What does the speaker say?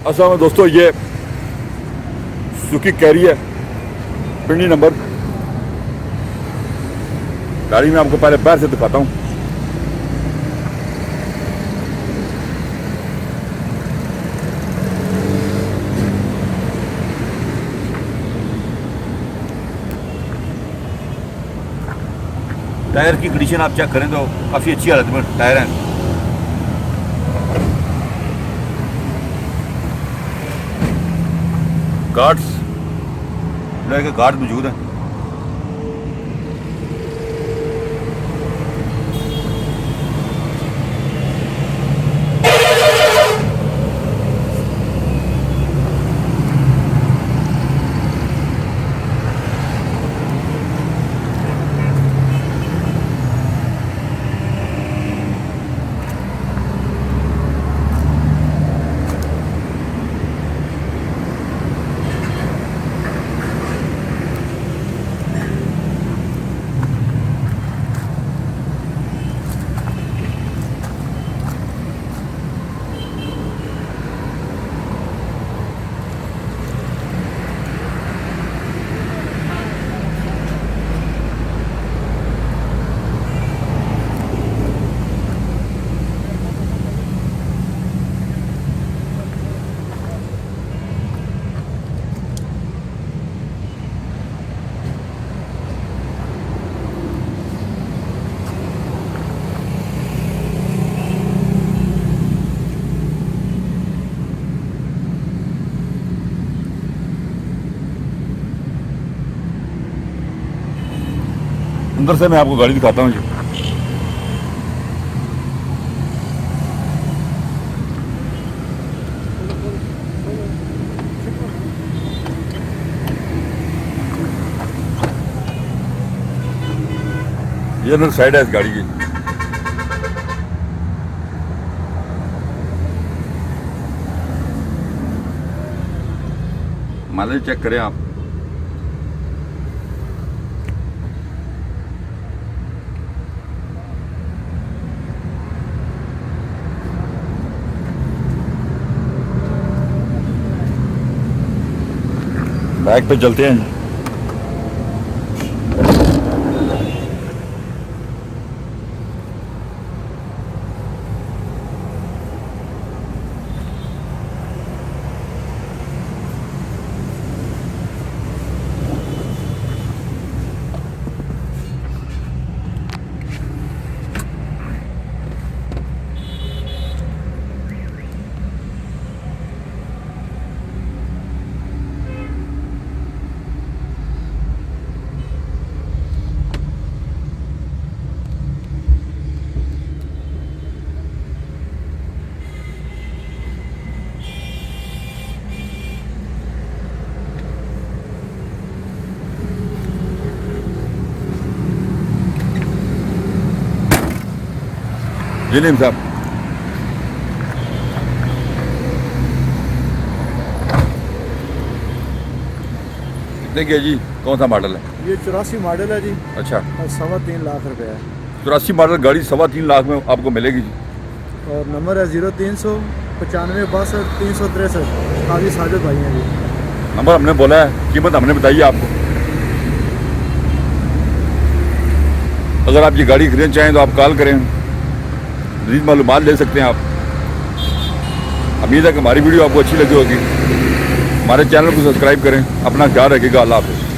असल में दोस्तों ये सुजुकी कैरी है, पिंडी नंबर। गाड़ी में आपको पहले बाहर से दिखाता हूँ। टायर की कंडीशन आप चेक करें तो काफ़ी अच्छी हालत में टायर हैं। गार्ड मौजूद हैं। अंदर से मैं आपको गाड़ी दिखाता हूँ जी। ये अंदर साइड है इस गाड़ी की। माइलेज चेक करें आप। बैक पे चलते हैं। जी नीम साहब, देखिए जी कौन सा मॉडल है? ये 84 मॉडल है जी। अच्छा, और 3.25 लाख रुपए है। 84 मॉडल गाड़ी 3.25 लाख में आपको मिलेगी जी। और नंबर है 0300 95 62 363। काजी साजिद भाई हैं जी। नंबर हमने बोला है, कीमत हमने बताई है आपको। अगर आप ये गाड़ी खरीदना चाहें तो आप कॉल करें, मज़ीद मालूमात ले सकते हैं आप। उम्मीद है कि हमारी वीडियो आपको अच्छी लगी होगी। हमारे चैनल को सब्सक्राइब करें। अपना ख्याल रखिएगा। अल्लाह हाफ़िज़।